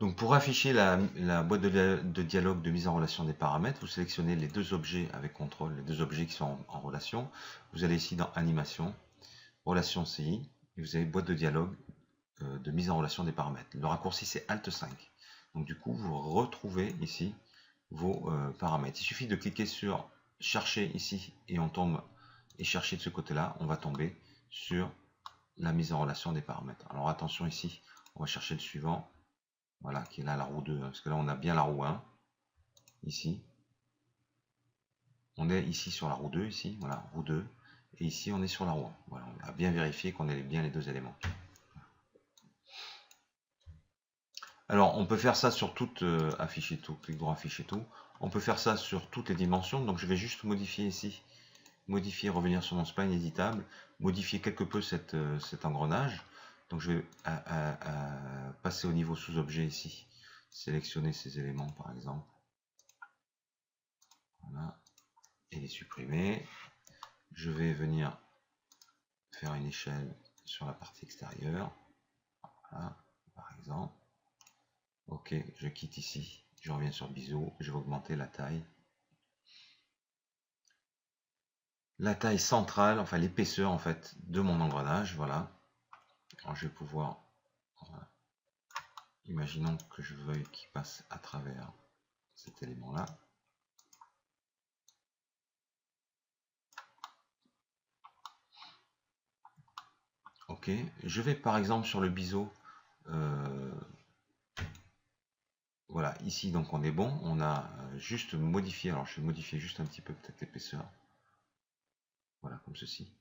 Donc pour afficher la boîte de dialogue de mise en relation des paramètres, vous sélectionnez les deux objets avec contrôle, les deux objets qui sont en relation. Vous allez ici dans Animation, Relation CI, et vous avez boîte de dialogue de mise en relation des paramètres. Le raccourci c'est Alt 5. Donc du coup, vous retrouvez ici vos paramètres. Il suffit de cliquer sur Chercher ici et on tombe, et chercher de ce côté-là, on va tomber sur la mise en relation des paramètres. Alors attention ici, on va chercher le suivant. Voilà, qui est là la roue 2, parce que là on a bien la roue 1, ici. On est ici sur la roue 2, ici, voilà, roue 2, et ici on est sur la roue 1. Voilà, on a bien vérifié qu'on ait bien les deux éléments. Alors on peut faire ça sur toutes, afficher tout, clic droit, afficher tout. On peut faire ça sur toutes les dimensions, donc je vais juste modifier ici, modifier, revenir sur mon spline éditable, modifier quelque peu cet engrenage. Donc je vais passer au niveau sous-objet ici, sélectionner ces éléments par exemple. Voilà. Et les supprimer. Je vais venir faire une échelle sur la partie extérieure. Voilà, par exemple. Ok, je quitte ici. Je reviens sur biseau. Je vais augmenter la taille. La taille centrale, enfin l'épaisseur en fait de mon engrenage. Voilà. Alors je vais pouvoir. Voilà. Imaginons que je veuille qu'il passe à travers cet élément-là. Ok, je vais par exemple sur le biseau, voilà, ici donc on est bon, on a juste modifié, alors je vais modifier juste un petit peu peut-être l'épaisseur, voilà, comme ceci.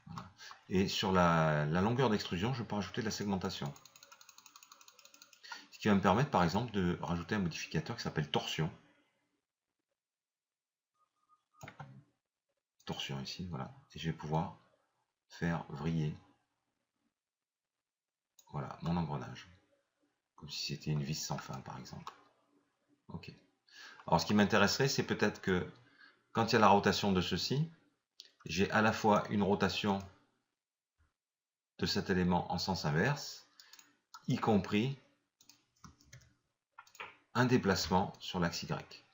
Voilà. Et sur la longueur d'extrusion, je peux rajouter de la segmentation. Ce qui va me permettre par exemple de rajouter un modificateur qui s'appelle torsion. Torsion ici, voilà, et je vais pouvoir faire vriller, voilà, mon engrenage. Comme si c'était une vis sans fin par exemple. Ok. Alors ce qui m'intéresserait, c'est peut-être que quand il y a la rotation de ceci, j'ai à la fois une rotation de cet élément en sens inverse, y compris un déplacement sur l'axe Y.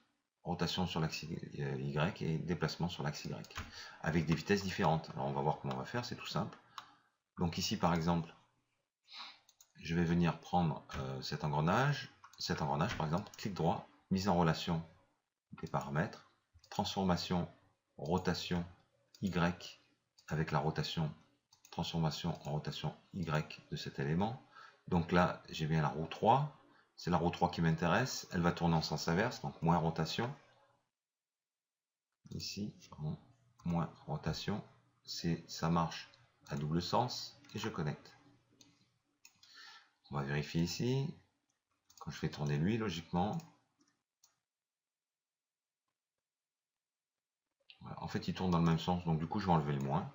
Rotation sur l'axe Y et déplacement sur l'axe Y. Avec des vitesses différentes. Alors on va voir comment on va faire, c'est tout simple. Donc ici par exemple, je vais venir prendre cet engrenage par exemple, clic droit, mise en relation des paramètres, transformation, rotation Y avec la rotation, transformation en rotation Y de cet élément. Donc là, j'ai bien la roue 3, c'est la roue 3 qui m'intéresse, elle va tourner en sens inverse, donc moins rotation. Ici, pardon, moins rotation, ça marche à double sens, et je connecte. On va vérifier ici, quand je fais tourner lui, logiquement, voilà. En fait il tourne dans le même sens, donc du coup je vais enlever le moins.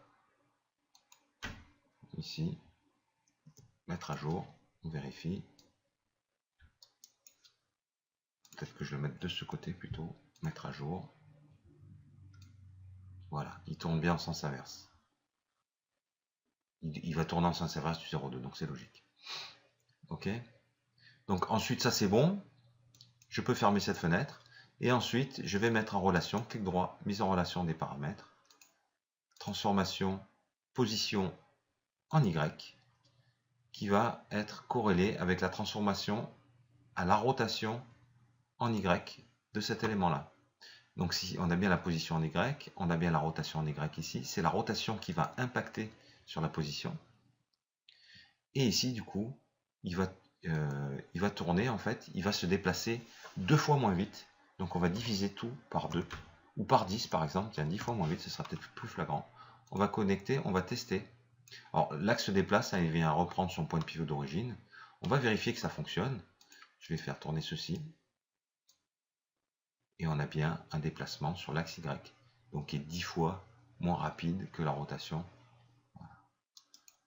Ici, mettre à jour, on vérifie. Peut-être que je le mette de ce côté plutôt, mettre à jour. Voilà, il tourne bien en sens inverse. Il va tourner en sens inverse du 0,2, donc c'est logique. Ok. Donc ensuite, ça c'est bon. Je peux fermer cette fenêtre. Et ensuite, je vais mettre en relation, clic droit, mise en relation des paramètres. Transformation, position en Y, qui va être corrélée avec la transformation à la rotation en Y de cet élément-là. Donc si on a bien la position en Y, on a bien la rotation en Y ici, c'est la rotation qui va impacter sur la position. Et ici, du coup, il va tourner, en fait, il va se déplacer 2 fois moins vite. Donc on va diviser tout par 2, ou par 10 par exemple, tiens, 10 fois moins vite, ce sera peut-être plus flagrant. On va connecter, on va tester. Alors l'axe se déplace, hein, il vient reprendre son point de pivot d'origine. On va vérifier que ça fonctionne. Je vais faire tourner ceci. Et on a bien un déplacement sur l'axe Y, donc qui est 10 fois moins rapide que la rotation. Voilà.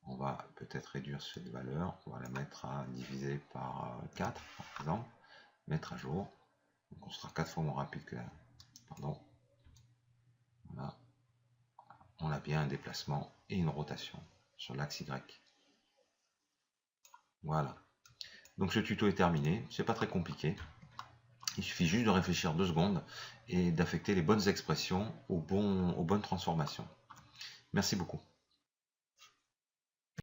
On va peut-être réduire cette valeur, on va la mettre à diviser par 4 par exemple, mettre à jour, donc on sera 4 fois moins rapide que la... Pardon. Voilà. On a bien un déplacement et une rotation sur l'axe Y. Voilà. Donc ce tuto est terminé, c'est pas très compliqué. Il suffit juste de réfléchir 2 secondes et d'affecter les bonnes expressions aux bonnes transformations. Merci beaucoup.